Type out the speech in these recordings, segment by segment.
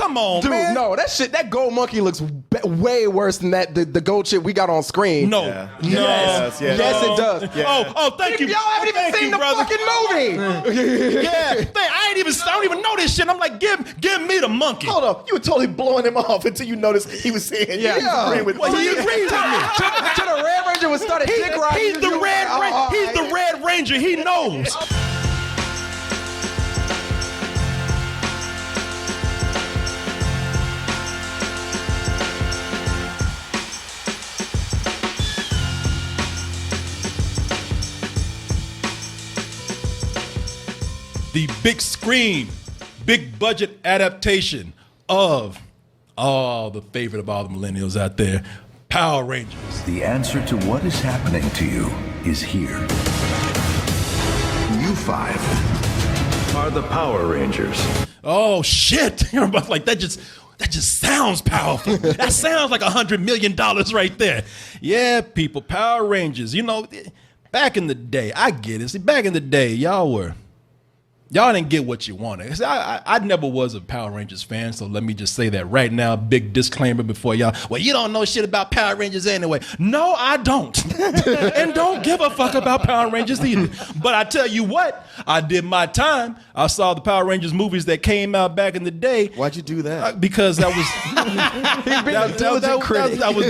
Come on, Dude, man. no, that gold monkey looks way worse than the gold shit we got on screen. No. Yeah. No. Yes, it does. Yeah. Oh, thank you. Y'all haven't even Thank seen you, the brother. fucking movie. Yeah. I don't even know this shit. I'm like, give me the monkey. Hold on, you were totally blowing him off until you noticed he was saying, Yeah. agreeing with Well, he agrees with me. To the Red Ranger was started dick riding. He's the Red Ranger. He knows. The big screen, big budget adaptation of the favorite of all the millennials out there, Power Rangers. The answer to what is happening to you is here. You five are the Power Rangers. Oh shit! Everybody's like, that just sounds powerful. That sounds like $100 million right there. Yeah, people, Power Rangers. You know, back in the day, I get it. See, back in the day, y'all didn't get what you wanted. I never was a Power Rangers fan, so let me just say that right now. Big disclaimer before y'all. Well, you don't know shit about Power Rangers anyway. No, I don't. And don't give a fuck about Power Rangers either. But I tell you what, I did my time. I saw the Power Rangers movies that came out back in the day. Why'd you do that? Because I was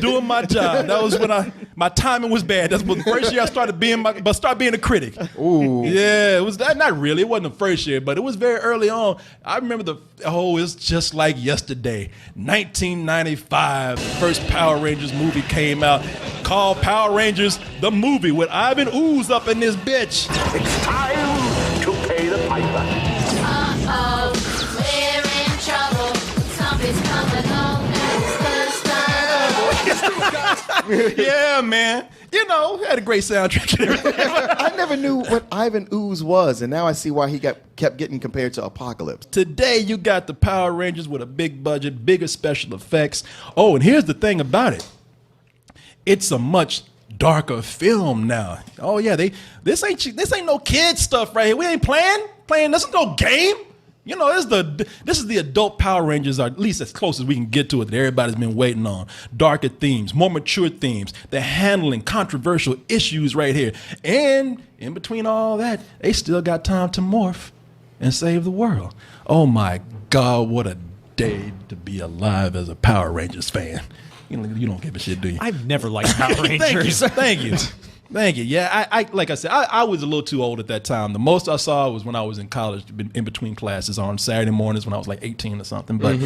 doing my job. That was when my timing was bad. That's when the first year I started being a critic. Ooh. Yeah, it was that. Not really. It wasn't the first year, but it was very early on. I remember it's just like yesterday. 1995, the first Power Rangers movie came out called Power Rangers the Movie with Ivan Ooze up in this bitch. It's time to pay the piper. Uh-oh, we're in trouble. Something's coming on next. Yeah, man. You know, had a great soundtrack and everything. I never knew what Ivan Ooze was, and now I see why he kept getting compared to Apocalypse. Today, you got the Power Rangers with a big budget, bigger special effects. Oh, and here's the thing about it. It's a much darker film now. Oh, yeah, this ain't no kid stuff right here. We ain't playing. This is no game. You know, this is the adult Power Rangers, or at least as close as we can get to it that everybody's been waiting on. Darker themes, more mature themes. They're handling controversial issues right here. And in between all that, they still got time to morph and save the world. Oh my God, what a day to be alive as a Power Rangers fan. You don't give a shit, do you? I've never liked Power Rangers. Thank you. Thank you. Yeah, I like I said, I was a little too old at that time. The most I saw was when I was in college, in between classes on Saturday mornings when I was like 18 or something. But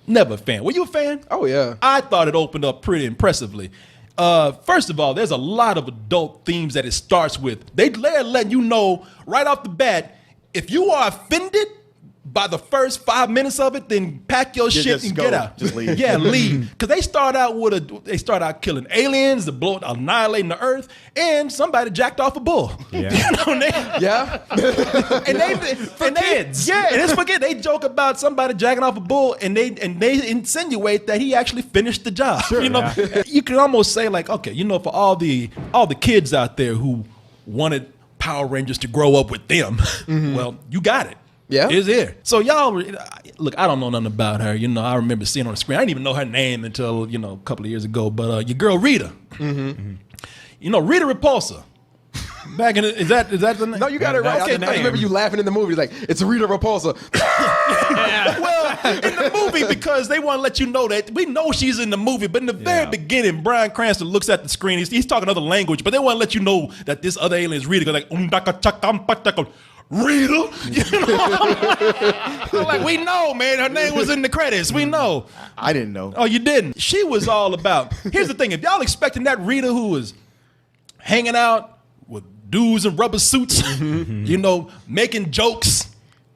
never a fan. Were you a fan? Oh, yeah. I thought it opened up pretty impressively. First of all, there's a lot of adult themes that it starts with. They're letting you know right off the bat, if you are offended by the first 5 minutes of it, then pack your shit and get out. Just leave. Yeah, leave. Because they start out killing aliens, annihilating the earth, and somebody jacked off a bull. Yeah. You know, Yeah. kids. Yeah, and it's forget they joke about somebody jacking off a bull, and they insinuate that he actually finished the job. Sure, you know, you can almost say like, okay, you know, for all the kids out there who wanted Power Rangers to grow up with them, well, you got it. Yeah. It's here. So y'all, look, I don't know nothing about her. You know, I remember seeing her on the screen. I didn't even know her name until, you know, a couple of years ago. But your girl, Rita. You know, Rita Repulsa. Back in is that the name? No, you got it right. Okay, I remember you laughing in the movie like, it's Rita Repulsa. Well, in the movie, because they want to let you know that we know she's in the movie, but in the very beginning, Bryan Cranston looks at the screen. He's talking another language, but they want to let you know that this other alien is Rita. Like, Rita, you know, like we know, man. Her name was in the credits. We know. I didn't know. Oh, you didn't? She was all about. Here's the thing: if y'all expecting that Rita who was hanging out with dudes in rubber suits, you know, making jokes,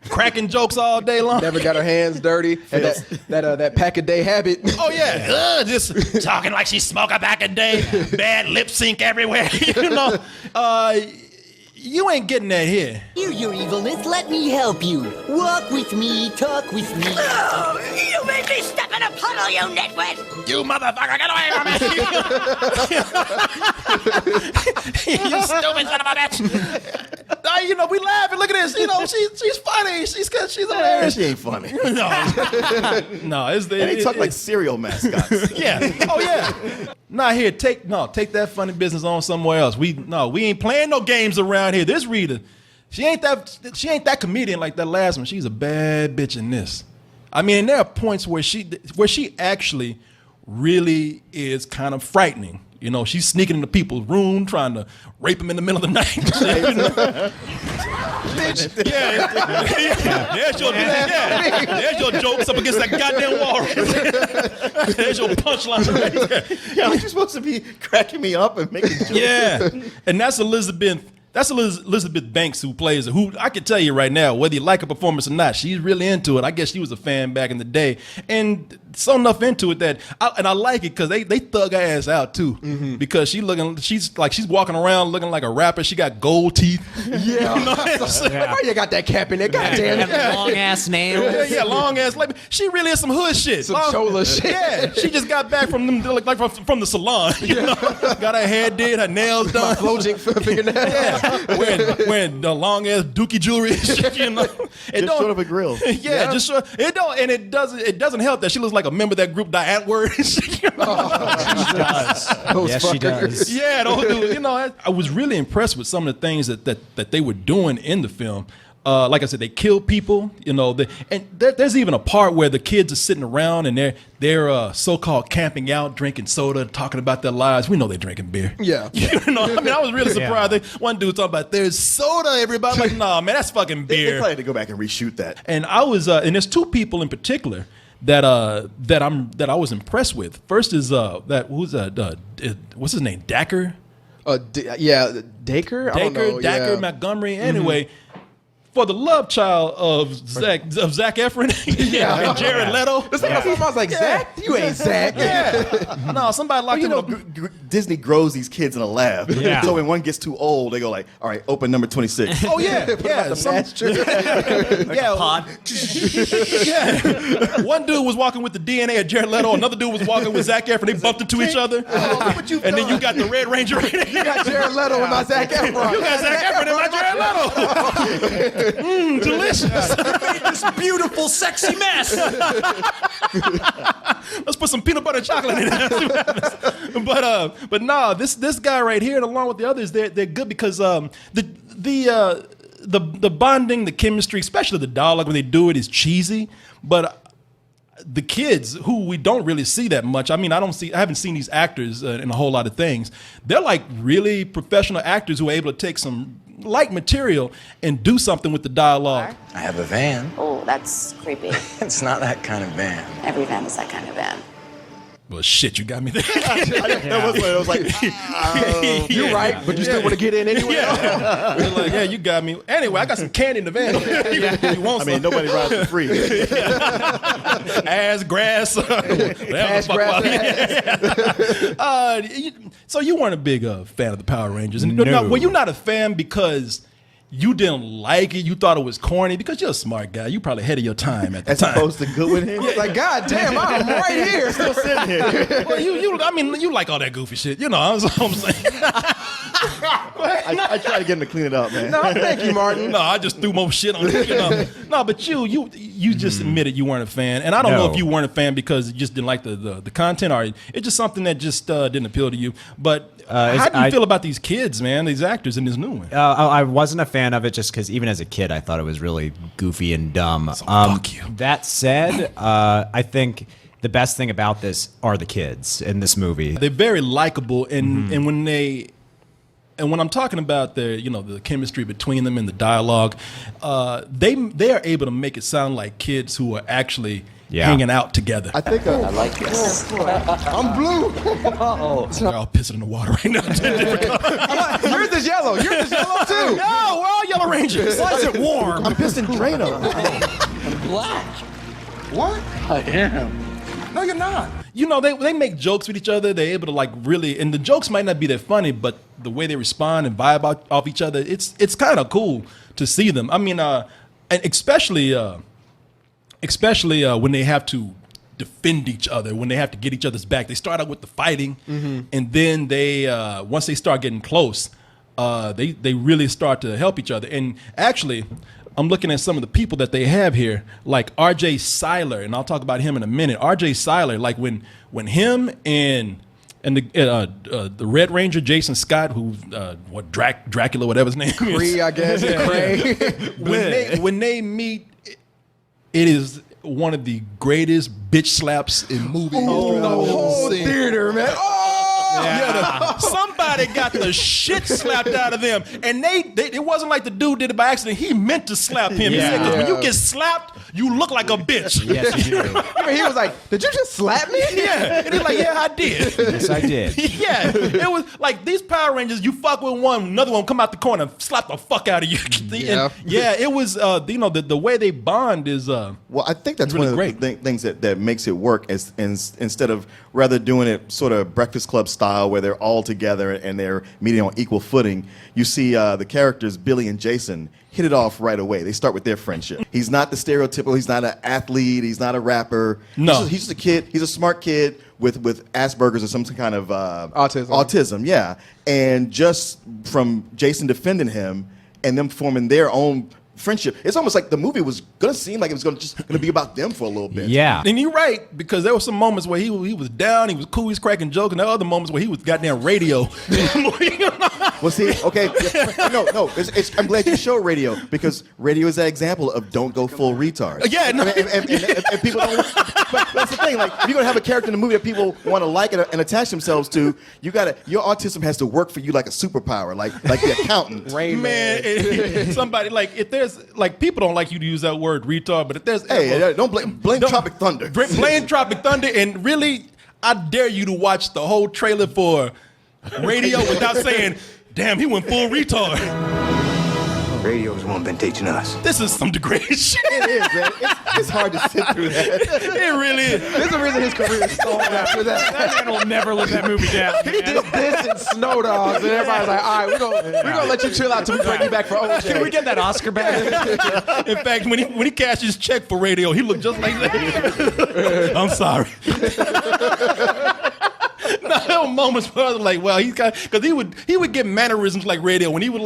cracking jokes all day long, Never got her hands dirty. And that pack a day habit. oh yeah, just talking like she smoked a pack a day, bad lip sync everywhere, you know. You ain't getting that here. Hear your evilness, let me help you. Walk with me, talk with me. Oh, you made me step in a puddle, you nitwit! You motherfucker, get away from me! You stupid son of a bitch! we laughing. Look at this. She's funny. She's hilarious. She ain't funny. No, it's the. And they talk like cereal mascots. Yeah. Oh yeah. Take that funny business on somewhere else. We ain't playing no games around here. This Rita, she ain't that comedian like that last one. She's a bad bitch in this. I mean, there are points where she actually really is kind of frightening. She's sneaking into people's room, trying to rape them in the middle of the night. Bitch. There's your jokes up against that goddamn wall. Right there. There's your punchline right there. Yeah, you're supposed to be cracking me up and making jokes. Yeah, and that's Elizabeth Banks who plays her, who I can tell you right now, whether you like her performance or not, she's really into it. I guess she was a fan back in the day, and so enough into it that I like it because they thug her ass out too, because she's walking around looking like a rapper. She got gold teeth. Yeah. Why you got that cap in there? God damn it. Long ass nails. Yeah, long ass. She really is some hood shit. Some chola shit. Yeah, she just got back from them from the salon. Got her hair did, her nails done, Flojic fingernails. Yeah. Wearing the long ass dookie jewelry. Just short of a grill. Yeah, just short. It doesn't help that she looks like a member of that group, Die Antwoord. She does. Yes, she does. Yeah, those dudes. I was really impressed with some of the things that they were doing in the film. Like I said, they kill people, and there's even a part where the kids are sitting around and they're so-called camping out, drinking soda, talking about their lives. We know they're drinking beer. Yeah. I was really surprised. Yeah. One dude talking about there's soda, everybody. I'm like, nah, man, that's fucking They beer. probably had to go back and reshoot that. And I was, and there's two people in particular that I was impressed with. First is what's his name, Dacker? Daker? I don't know. Dacker Yeah. Montgomery. Anyway, for the love child of Zac Efron and Jared Leto. This thing I was like, Zach? You ain't Zach. Yeah. No, somebody locked him up. Disney grows these kids in a lab. Yeah. So when one gets too old, they go like, all right, open number 26. Oh yeah, yeah. Pod. Yeah. One dude was walking with the DNA of Jared Leto. Another dude was walking with Zac Efron. They bumped into each other. And then you got the Red Ranger. You got Jared Leto and my Zach Efron. You got Zac Efron and my Jared Leto. Delicious. This beautiful, sexy mess. Let's put some peanut butter and chocolate in it. But no, this guy right here, and along with the others, they're good because the bonding, the chemistry, especially the dialogue when they do it, is cheesy. But the kids, who we don't really see that much. I mean, I haven't seen these actors in a whole lot of things. They're like really professional actors who are able to take some light material and do something with the dialogue. I have a van. Oh, that's creepy. It's not that kind of van. Every van is that kind of van. Well, shit, you got me there. It was like, You're right, but you still want to get in anyway? Yeah, you got me. Anyway, I got some candy in the van. You want some? nobody rides for free. Ass, grass. Ass, grass. So you weren't a big fan of the Power Rangers. And No. were you not a fan because you didn't like it? You thought it was corny? Because you're a smart guy. You probably ahead of your time at the As time. opposed to Goodwin here. Like, God damn, I'm right here. Still sitting here. Well, you like all that goofy shit. That's what I'm saying. I try to get him to clean it up, man. No, thank you, Martin. No, I just threw more shit on it. No, but you just admitted you weren't a fan, and I don't know No. if you weren't a fan because you just didn't like the content, or it's just something that just didn't appeal to you. But how do you feel about these kids, man? These actors in this new one? I wasn't a fan of it just because even as a kid, I thought it was really goofy and dumb. Fuck you. That said, I think the best thing about this are the kids in this movie. They're very likable, and when I'm talking about the chemistry between them and the dialogue, they are able to make it sound like kids who are actually hanging out together. I think I like this. I'm blue. They're all pissing in the water right now. Yours is yellow. Yours is yellow too. No, we're all Yellow Rangers. Why is it warm? I'm pissing Drano. Black. What? I am. No, you're not. They make jokes with each other. They're able to really, and the jokes might not be that funny, but the way they respond and vibe off each other, it's kind of cool to see them. I mean, and especially when they have to defend each other, when they have to get each other's back. They start out with the fighting, and then they once they start getting close, they really start to help each other. And actually, I'm looking at some of the people that they have here, like R.J. Seiler, and I'll talk about him in a minute. R.J. Seiler, like when him and the Red Ranger Jason Scott, who Dracula, whatever his name is, Kree, I guess. Kree. when they meet, it is one of the greatest bitch slaps in movie history. The whole theater, man. Somebody got the shit slapped out of them, and it wasn't like the dude did it by accident. He meant to slap him. He said, 'cause when you get slapped, you look like a bitch. Yes, you do. He was like, "Did you just slap me?" Yeah, and he's like, "Yeah, I did." Yes, I did. Yeah, it was like these Power Rangers. You fuck with one, another one come out the corner, and slap the fuck out of you. Yeah. And it was. The way they bond is. Well, I think that's really one of great. the things that makes it work is instead of rather doing it sort of Breakfast Club style where they're all together and they're meeting on equal footing, you see the characters, Billy and Jason, hit it off right away. They start with their friendship. He's not the stereotypical, he's not an athlete, he's not a rapper. No. He's just a kid, he's a smart kid with Asperger's or some kind of autism, yeah. And just from Jason defending him and them forming their own friendship, it's almost like the movie was gonna seem like it was gonna be about them for a little bit. Yeah. And you're right, because there were some moments where he was down, he was cool, he's cracking jokes, and there were other moments where he was goddamn radio. Well, see, okay, no, I'm glad you showed radio, because radio is that example of don't go full retard. Yeah, no. And people don't. But that's the thing. Like, if you're gonna have a character in the movie that people want to like and attach themselves to, your autism has to work for you like a superpower, like the accountant. Man, somebody if there's people don't like you to use that word retard, but if there's Don't blame Tropic Thunder. Blame Tropic Thunder, and really, I dare you to watch the whole trailer for radio without saying, "Damn, he went full retard." Radio's one been teaching us. This is some degraded shit. It is, man. It's hard to sit through that. It really is. There's a reason his career is stalled after that. That man will never let that movie down. He did this and Snow Dogs, and everybody's like, "All right, we're gonna let you chill out till we bring you back for OJ." Can we get that Oscar back? In fact, when he cashed his check for radio, he looked just like that. I'm sorry. No, there were moments where I was like, "Well, because he would get mannerisms like radio when he would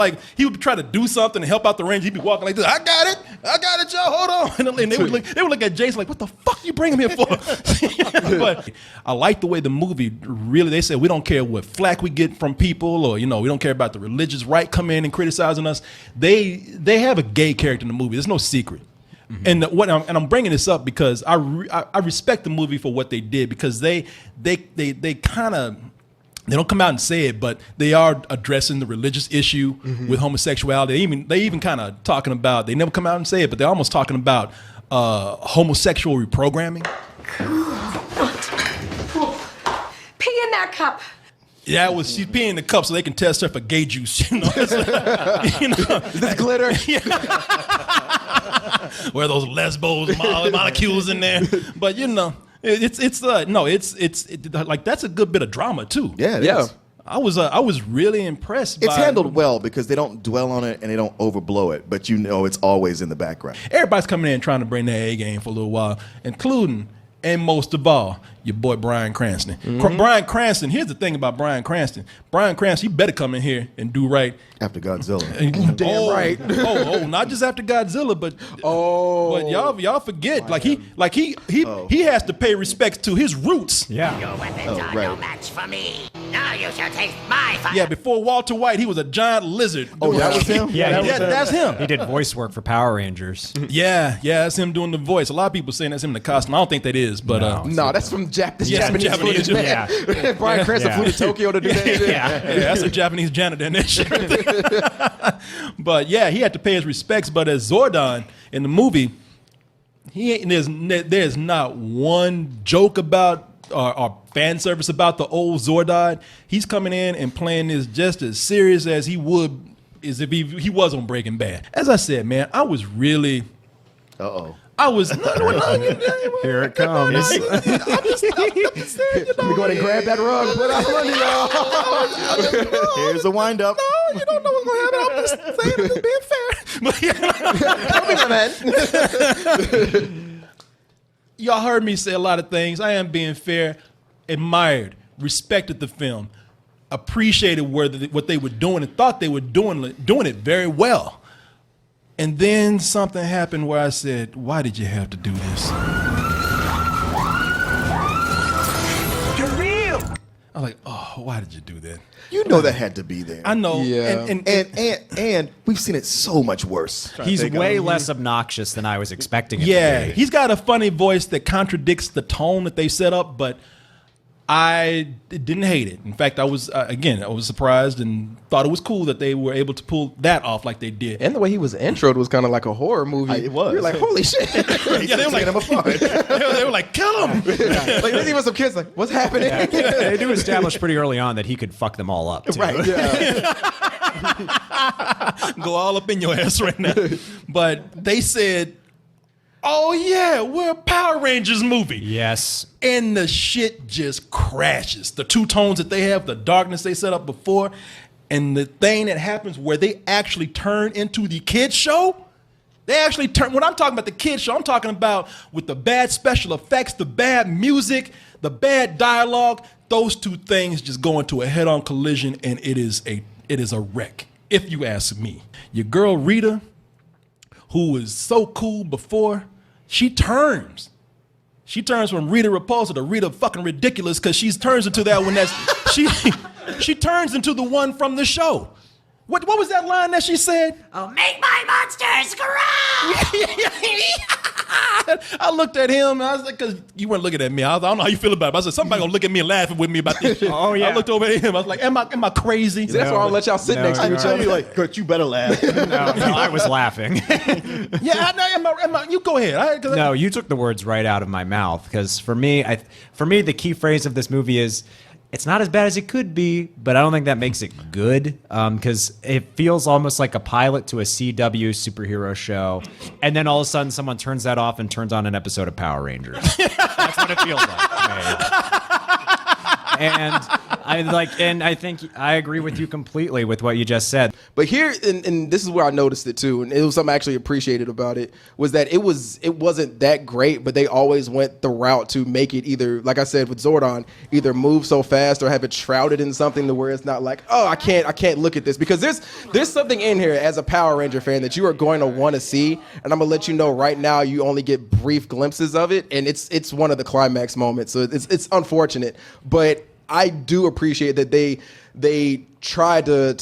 try to do something to help out the range. He'd be walking like this. I got it, y'all. Hold on." And they would look at Jason like, "What the fuck you bring him here for?" But I like the way the movie really. They said we don't care what flack we get from people, or we don't care about the religious right come in and criticizing us. They have a gay character in the movie. There's no secret. Mm-hmm. And I'm bringing this up because I respect the movie for what they did, because they kind of, they don't come out and say it, but they are addressing the religious issue with homosexuality. They even kind of talking about, they never come out and say it, but they're almost talking about homosexual reprogramming. Pee in that cup. Yeah, she's peeing in the cup so they can test her for gay juice. Is this glitter? Where those lesbos molecules in there, but it's like that's a good bit of drama too. Yeah, it is. I was really impressed. It's handled well because they don't dwell on it and they don't overblow it, but it's always in the background. Everybody's coming in trying to bring their A game for a little while, including and most of all, your boy Bryan Cranston. Bryan Cranston, here's the thing about Bryan Cranston. Bryan Cranston, he better come in here and do right. After Godzilla. Damn right. Not just after Godzilla, but y'all forget. He has to pay respects to his roots. Yeah. Your weapons are no match for me. Now you shall taste my fire. Yeah, before Walter White, he was a giant lizard. Oh, that was him? Yeah, that's him. He did voice work for Power Rangers. Yeah, that's him doing the voice. A lot of people saying that's him in the costume. I don't think that is, but No, that's from Japanese Japanese, footage, man. yeah. Bryan Cranston flew to Tokyo to do that shit. Yeah, that's a Japanese janitor in that shit. But yeah, he had to pay his respects. But as Zordon in the movie, there's not one joke about or fan service about the old Zordon. He's coming in and playing this just as serious as he would as if he was on Breaking Bad. As I said, man, I was really. I was. Here it comes. Let me go ahead and grab that rug. Put out under y'all. Here's a wind up. No, you don't know what's going to happen. I'm just saying, I'm just being fair. Don't be my man. Y'all heard me say a lot of things. I am being fair, admired, respected the film. appreciated what they were doing and thought they were doing it very well. And then something happened where I said, why did you have to do this? You're real. I was like, oh, why did you do that? You know that had to be there. I know. Yeah. And we've seen it so much worse. He's way less obnoxious than I was expecting him Yeah, to be. he's got a funny voice that contradicts the tone that they set up, but I didn't hate it. In fact, I was surprised and thought it was cool that they were able to pull that off like they did. And the way he was introed was kind of like a horror movie. It was. You're like, holy shit. Yeah, they were like, they were like, kill him. Like, there's even some kids like, what's happening? Yeah. They do establish pretty early on that he could fuck them all up, too. Right. Yeah. Go all up in your ass right now. But they said, oh yeah, we're a Power Rangers movie. Yes. And the shit just crashes. The two tones that they have, the darkness they set up before, and the thing that happens where they actually turn into the kids show. They actually turn, when I'm talking about the kids show, I'm talking about with the bad special effects, the bad music, the bad dialogue. Those two things just go into a head-on collision, and it is a wreck, if you ask me. Your girl Rita, who was so cool before, she turns from Rita Repulsa to Rita fucking ridiculous because she turns into that one she turns into the one from the show. What was that line that she said? Oh, make my monsters grow! I looked at him and I was like, because you weren't looking at me. I don't know how you feel about it. But I said, somebody gonna look at me and laughing with me about this shit. Oh, yeah. I looked over at him. I was like, am I crazy? That's why I don't let y'all sit No, next to you're each right. other. You're like, Kurt, you better laugh. No, I was laughing. Yeah, you go ahead. No, you took the words right out of my mouth. Because for me, the key phrase of this movie is, it's not as bad as it could be, but I don't think that makes it good. Because it feels almost like a pilot to a CW superhero show, and then all of a sudden someone turns that off and turns on an episode of Power Rangers. That's what it feels like to me. And I think I agree with you completely with what you just said. But here, and this is where I noticed it too, and it was something I actually appreciated about it, was that it wasn't that great, but they always went the route to make it either, like I said with Zordon, either move so fast or have it shrouded in something to where it's not like, oh, I can't look at this, because there's something in here as a Power Ranger fan that you are going to want to see, and I'm gonna let you know right now, you only get brief glimpses of it, and it's one of the climax moments, so it's unfortunate, but I do appreciate that they tried to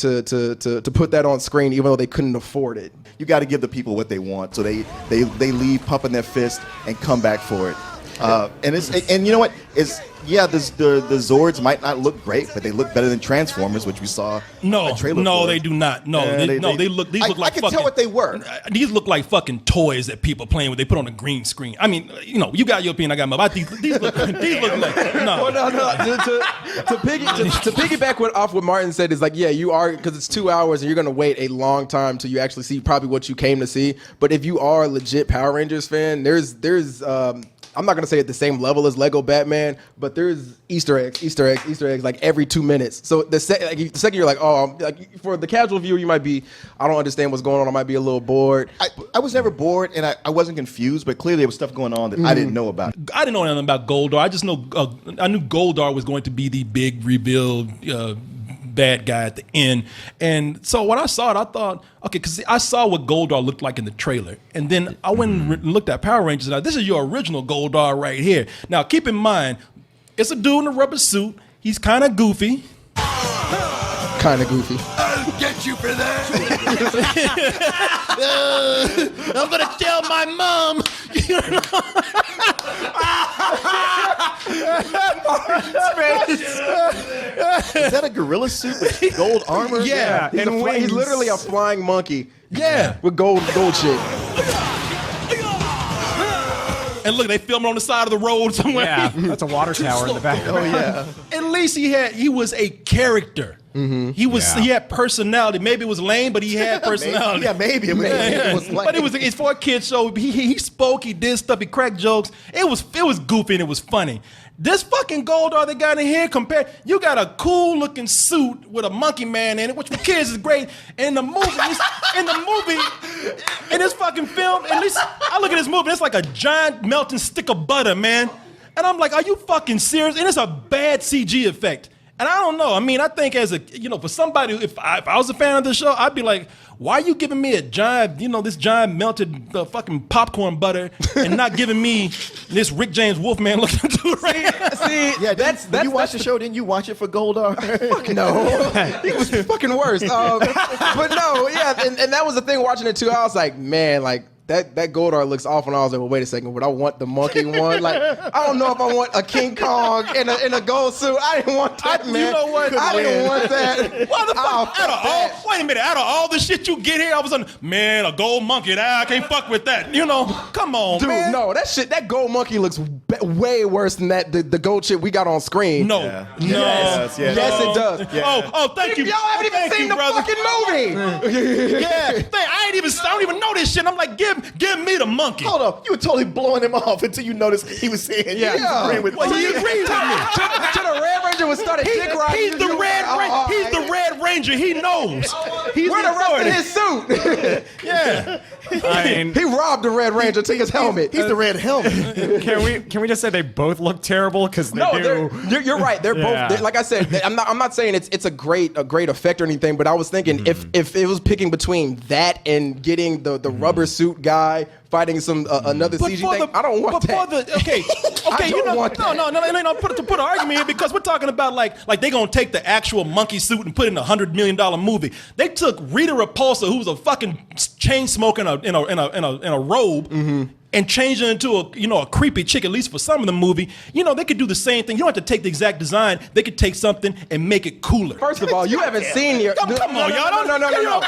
put that on screen even though they couldn't afford it. You got to give the people what they want, so they leave pumping their fist and come back for it. And you know what? The Zords might not look great, but they look better than Transformers, which we saw. No, a trailer for. they do not. No, they look. These look like I can fucking, tell what they were. These look like fucking toys that people playing with. They put on a green screen. I mean, you got your opinion, I got mine. These look like no. Well, no. To piggyback off what Martin said is like, yeah, you are, because it's 2 hours and you're gonna wait a long time till you actually see probably what you came to see. But if you are a legit Power Rangers fan, there's I'm not gonna say at the same level as Lego Batman, but there's Easter eggs like every 2 minutes. So the second you're like, oh, like for the casual viewer, you might be, I don't understand what's going on. I might be a little bored. I was never bored, and I wasn't confused, but clearly there was stuff going on that I didn't know about. I didn't know anything about Goldar. I just know I knew Goldar was going to be the big reveal bad guy at the end. And so when I saw it, I thought, okay, because I saw what Goldar looked like in the trailer. And then I went and looked at Power Rangers. Now, this is your original Goldar right here. Now, keep in mind, it's a dude in a rubber suit. He's kind of goofy. Kind of goofy. I'll get you for that. I'm going to tell my mom. Is that a gorilla suit with gold armor? Yeah. He's literally a flying monkey. Yeah. With gold shit. And look, they filmed on the side of the road somewhere. Yeah, that's a water tower in the back. Oh yeah. At least he was a character. Mm-hmm. He had personality. Maybe it was lame, but he had personality. Yeah, maybe. It was like, But it's for a kid show. He spoke, he did stuff, he cracked jokes. It was goofy and it was funny. This fucking Goldar they got in here, you got a cool looking suit with a monkey man in it, which for kids is great. And in the movie, in this fucking film, at least I look at this movie, it's like a giant melting stick of butter, man. And I'm like, are you fucking serious? And it's a bad CG effect. And I don't know. I mean, I think as a, for somebody, if I was a fan of the show, I'd be like, why are you giving me a giant, this giant melted fucking popcorn butter and not giving me this Rick James Wolfman looking into it? See, Yeah, that's you watch the show. Didn't you watch it for Goldar? No, he was fucking worse. But no, yeah, and that was the thing watching it too. I was like, man, like that Goldar looks awful. And I was like, well, wait a second, but I want the monkey one. Like, I don't know if I want a King Kong in a gold suit. I didn't want that, man. You know what? I didn't want that. Why the fuck? Wait a minute. Out of all the shit you get here, all of a sudden, man, a gold monkey. I can't fuck with that. Come on, Dude, man. no, that gold monkey looks way worse than the gold shit we got on screen. No. Yeah. No. Yes, Yes, it does. Yeah. Oh, thank you. Y'all haven't even Thank seen you, the brother. fucking movie. Yeah. I don't even know this shit. I'm like, give me the monkey. Hold up, you were totally blowing him off until you noticed he was saying, Yeah. he was agreeing with Well, he agreed with me. To the Red Ranger was started dick riding. He's the Red Ranger. He knows. He's Where the rest of his suit? Yeah. I mean, He robbed the Red Ranger, took his helmet. He's the red helmet. can we just say they both look terrible? Because they No, do. you're right. They're Yeah. both. Like I said, I'm not saying it's a great effect or anything, but I was thinking if it was picking between that and getting the rubber suit guy fighting some another CG thing, I don't want that. Okay, don't want that. No. To put an argument in because we're talking about like they gonna take the actual monkey suit and put it in $100 million movie. They took Rita Repulsa, who's a fucking chain smoker in a robe. And change it into a creepy chick, at least for some of the movie. They could do the same thing. You don't have to take the exact design. They could take something and make it cooler. First of all, you haven't seen your. Come on, y'all. No.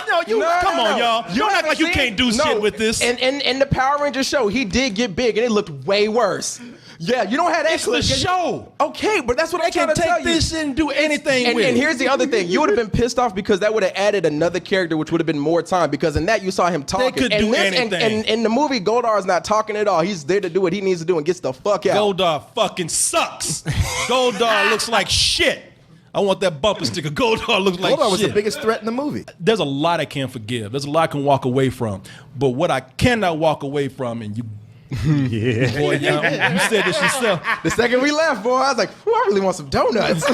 Come on, y'all. Don't act like you can't do shit with this. And in the Power Rangers show, he did get big, and it looked way worse. Yeah, you don't have that. It's the show. Okay, but that's what I'm They trying can to tell take you. this and do anything with it. And here's the other thing. You would have been pissed off because that would have added another character, which would have been more time. Because in that, you saw him talking. could and do anything. And in the movie, Goldar is not talking at all. He's there to do what he needs to do and gets the fuck out. Goldar fucking sucks. Goldar looks like shit. I want that bumper sticker. Goldar looks like Goldar was shit. the biggest threat in the movie. There's a lot I can't forgive. There's a lot I can walk away from. But what I cannot walk away from, and you boy, you said this yourself. The second we left, boy, I was like, I really want some donuts.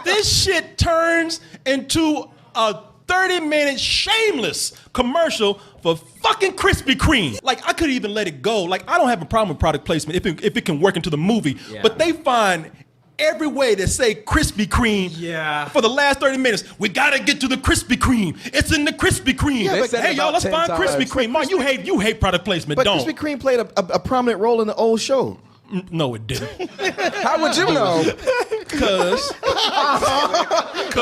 This shit turns into a 30-minute shameless commercial for fucking Krispy Kreme. Like, I could even let it go. Like, I don't have a problem with product placement if it can work into the movie. Yeah. But they find every way to say Krispy Kreme for the last 30 minutes. We gotta get to the Krispy Kreme. It's in the Krispy Kreme. Yeah, but Hey, y'all, let's about find 10 Krispy times. Kreme. Mark, you hate product placement, But don't. Krispy Kreme played a prominent role in the old show. No, it didn't. How would you know? Cause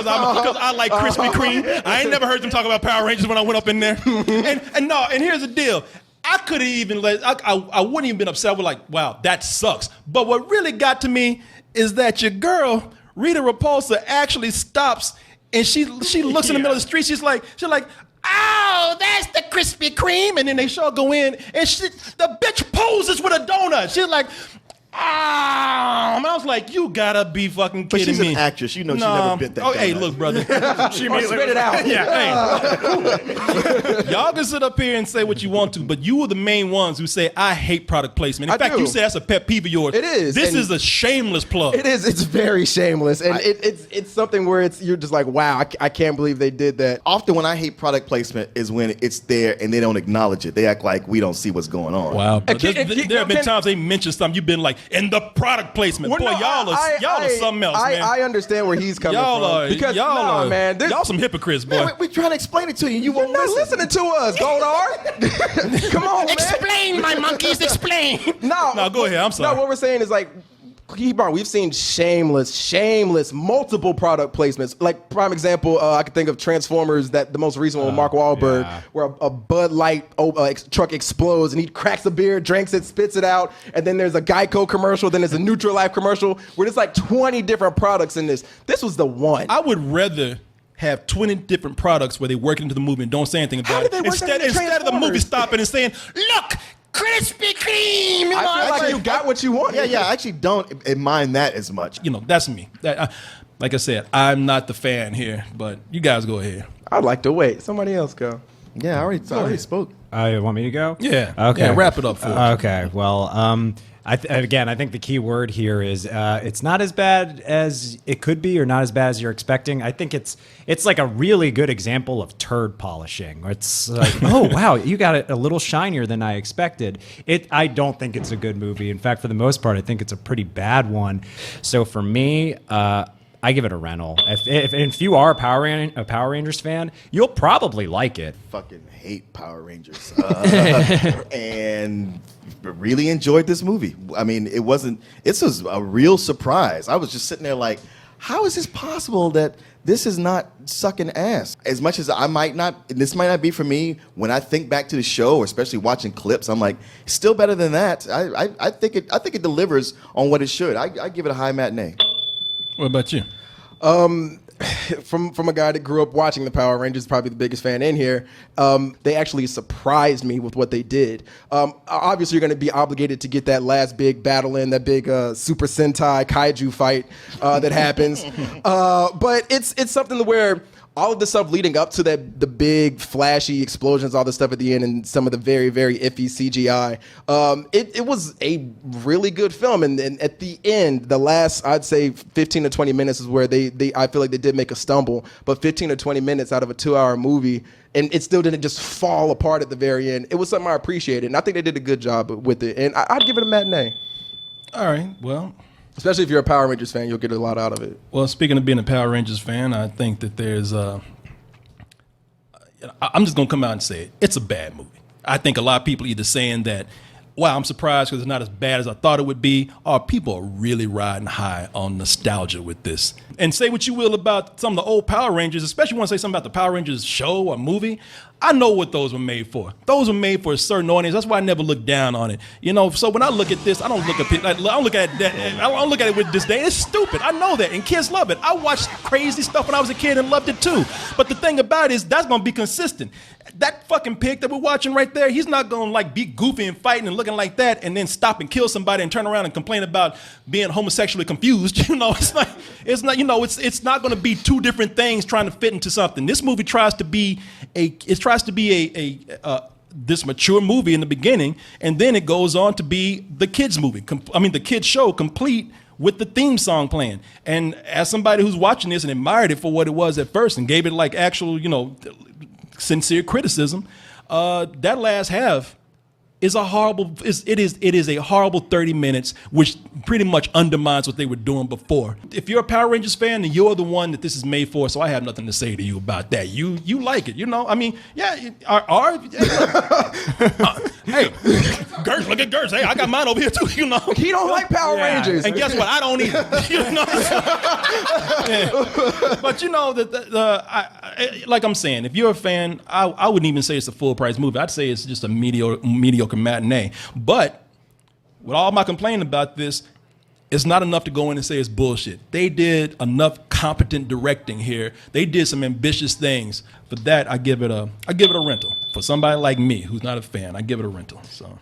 I like Krispy Kreme. I ain't never heard them talk about Power Rangers when I went up in there. And here's the deal. I could have even I wouldn't even been upset with like, wow, that sucks. But what really got to me is that your girl, Rita Repulsa, actually stops and she looks in the middle of the street. She's like, oh, that's the Krispy Kreme. And then they sure go in and the bitch poses with a donut. She's like, and I was like, you gotta be fucking But kidding she's me. an actress. You know she never bit that Oh, hey, donut. look, brother. Spit it out. Hey. Y'all can sit up here and say what you want to, but you are the main ones who say, I hate product placement. In I fact, do. you say that's a pet peeve of yours. It is, This and- is a shameless plug. It is. It's very shameless, and it's something where you're just like, wow, I can't believe they did that. Often when I hate product placement is when it's there and they don't acknowledge it. They act like we don't see what's going on. Wow. Bro. There have been can- times they mentioned something, you've been like, in the product placement. Well, Boy, no, y'all are something else, man. I understand where he's coming y'all from are, because man, y'all some hypocrites, boy. Man, we're trying to explain it to you. You won't not listen. listening to us, Goldar. Come on, man. Explain, my monkeys, explain. No, go ahead. I'm sorry. No, what we're saying is like, we've seen shameless, multiple product placements. Like prime example, I could think of Transformers, that the most recent one with Mark Wahlberg, where a Bud Light truck explodes and he cracks a beer, drinks it, spits it out, and then there's a Geico commercial, then there's a Nutrilife commercial, where there's like 20 different products in this. This was the one. I would rather have 20 different products where they work into the movie and don't say anything about did it. they work that into Instead of the movie Transformers? stopping and saying, look, Krispy Kreme. I feel like you got what you want. Yeah, I actually don't mind that as much. That's me. Like I said, I'm not the fan here, but you guys go ahead. I'd like to wait. Somebody else go. Yeah, I already spoke. You want me to go? Yeah. Okay. Yeah, wrap it up for us. Okay. Well, Again, I think the key word here is it's not as bad as it could be, or not as bad as you're expecting. I think it's like a really good example of turd polishing. It's like, oh wow, you got it a little shinier than I expected. I don't think it's a good movie. In fact, for the most part, I think it's a pretty bad one. So for me, I give it a rental. If you are a Power Rangers fan, you'll probably like it. Fucking hate Power Rangers, and really enjoyed this movie. I mean, it was a real surprise. I was just sitting there like, how is this possible that this is not sucking ass? As much as this might not be for me. When I think back to the show, or especially watching clips, I'm like, still better than that. I think it delivers on what it should. I give it a high matinee. What about you? From a guy that grew up watching the Power Rangers, probably the biggest fan in here, they actually surprised me with what they did. Obviously, you're going to be obligated to get that last big battle in, that big Super Sentai kaiju fight that happens. But it's something where all of the stuff leading up to the big flashy explosions, all the stuff at the end, and some of the very, very iffy CGI, it was a really good film. And at the end, the last, I'd say 15 to 20 minutes is where I feel like they did make a stumble. But 15 to 20 minutes out of a 2-hour movie, and it still didn't just fall apart at the very end. It was something I appreciated, and I think they did a good job with it. And I'd give it a matinee. All right, well. Especially if you're a Power Rangers fan, you'll get a lot out of it. Well, speaking of being a Power Rangers fan, I think that there's I'm just going to come out and say it. It's a bad movie. I think a lot of people either saying that, wow, I'm surprised because it's not as bad as I thought it would be, or people are really riding high on nostalgia with this. And say what you will about some of the old Power Rangers, especially when I say something about the Power Rangers show or movie. I know what those were made for. Those were made for a certain audience. That's why I never look down on it. You know, so when I look at this, I don't look at it. I don't look at that. I don't look at it with disdain. It's stupid. I know that, and kids love it. I watched crazy stuff when I was a kid and loved it too. But the thing about it is that's gonna be consistent. That fucking pig that we're watching right there, he's not gonna like be goofy and fighting and looking like that, and then stop and kill somebody and turn around and complain about being homosexually confused. You know, it's not. You know, it's not gonna be two different things trying to fit into something. This movie tries to be this mature movie in the beginning, and then it goes on to be the kids movie. The kids show complete with the theme song playing. And as somebody who's watching this and admired it for what it was at first and gave it like actual, sincere criticism, that last half is a horrible. It is a horrible 30 minutes, which pretty much undermines what they were doing before. If you're a Power Rangers fan, then you're the one that this is made for. So I have nothing to say to you about that. You like it, I mean, yeah. Hey, Gertz, look at Gertz. Hey, I got mine over here too. He don't like Power Rangers, and guess what? I don't either. But like I'm saying, if you're a fan, I wouldn't even say it's a full price movie. I'd say it's just a mediocre matinee. But with all my complaining about this, it's not enough to go in and say it's bullshit. They did enough competent directing here. They did some ambitious things. For that, I give it a rental. For somebody like me who's not a fan, I give it a rental. So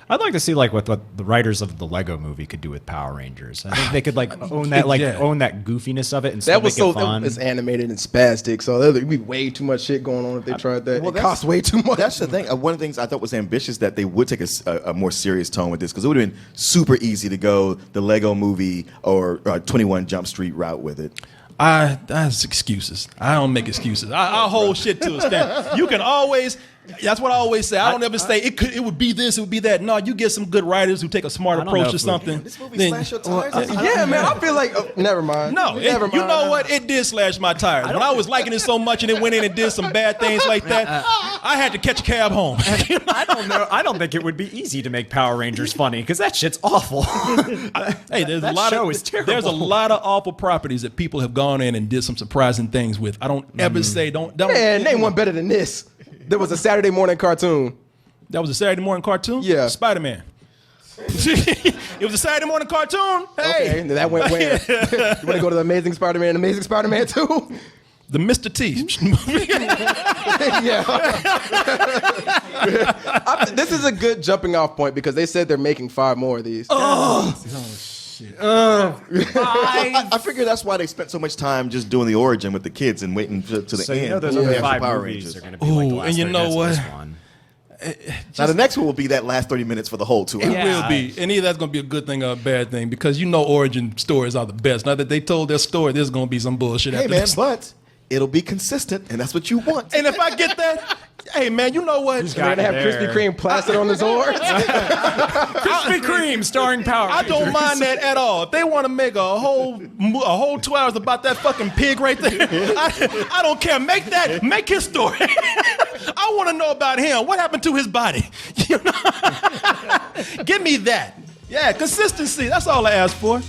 I'd like to see like what the writers of the Lego movie could do with Power Rangers. I think they could own that goofiness of it and still make it fun. It's animated and spastic, so there'd be way too much shit going on if they tried that. Well, it costs way too much. That's the thing. One of the things I thought was ambitious that they would take a more serious tone with this, because it would have been super easy to go the Lego movie or 21 Jump Street route with it. That's excuses. I don't make excuses. I hold shit to a standard. You can always. That's what I always say. I don't ever say it would be this, it would be that. No, you get some good writers who take a smart approach to something. This movie slash your tires. Man, I feel like never mind. No, never mind. You know what? It did slash my tires. When I was liking it so much and it went in and did some bad things like that, I had to catch a cab home. I don't know. I don't think it would be easy to make Power Rangers funny because that shit's awful. There's a lot of awful properties that people have gone in and did some surprising things with. I don't ever say don't. Man, name one better than this. There was a Saturday morning cartoon. That was a Saturday morning cartoon? Yeah. Spider-Man. It was a Saturday morning cartoon. Hey. Okay, that went where? You want to go to the Amazing Spider-Man 2? The Mr. T. Yeah. This is a good jumping off point because they said they're making 5 more of these. I figure that's why they spent so much time just doing the origin with the kids and waiting to the end. Those other 5 movies are going to be like the last and you know what? Now the next one will be that last 30 minutes for the whole 2 hours. It will be. And either that's going to be a good thing or a bad thing because you know origin stories are the best. Now that they told their story, there's going to be some bullshit Hey after man, this. but it'll be consistent, and that's what you want. And if I get that, hey man, you know what? They're gonna have Krispy Kreme plastered on the Zords. Krispy Kreme starring Power I don't mind that at all. If they want to make a whole 2 hours about that fucking pig right there, I don't care. Make his story. I want to know about him. What happened to his body? You know? Give me that. Yeah, consistency. That's all I ask for.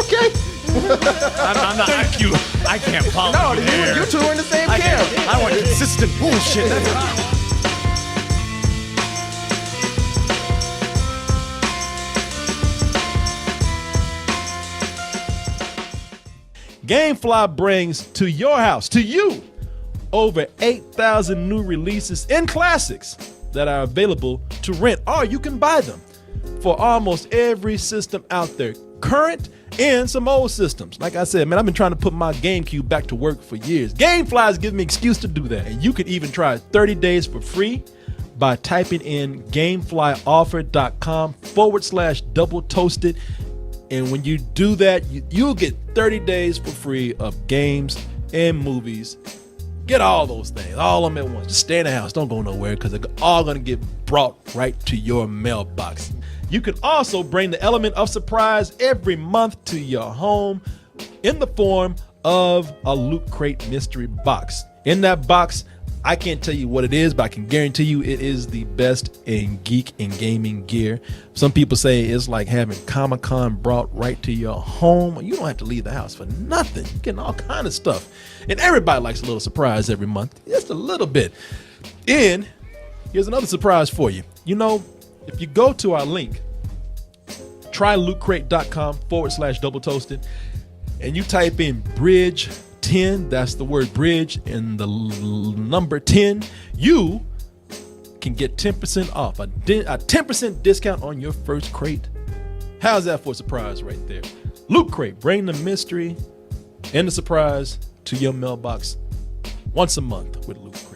Okay. I'm not. Thank you. I can't follow No, you there. you two are in the same camp. I want consistent bullshit. That's what I want. Gamefly brings to your house, to you, over 8,000 new releases and classics that are available to rent, or you can buy them for almost every system out there, current and some old systems. Like I said, man, I've been trying to put my GameCube back to work for years. Gamefly's giving me an excuse to do that. And you can even try 30 days for free by typing in gameflyoffer.com/double toasted. And when you do that, you'll get 30 days for free of games and movies. Get all those things, all of them at once. Just stay in the house. Don't go nowhere because they're all going to get brought right to your mailbox. You can also bring the element of surprise every month to your home in the form of a Loot Crate mystery box. In that box, I can't tell you what it is, but I can guarantee you it is the best in geek and gaming gear. Some people say it's like having Comic-Con brought right to your home. You don't have to leave the house for nothing. You're getting all kind of stuff. And everybody likes a little surprise every month. Just a little bit. And here's another surprise for you. You know, if you go to our link, trylootcrate.com/double toasted, and you type in bridge 10, that's the word bridge and the number 10, you can get 10% off, a 10% discount on your first crate. How's that for a surprise right there? Loot Crate, bring the mystery and the surprise to your mailbox once a month with Loot Crate.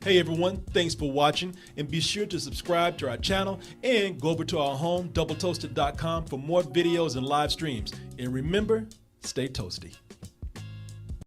Hey everyone, thanks for watching, and be sure to subscribe to our channel and go over to our home, doubletoasted.com, for more videos and live streams. And remember, stay toasty.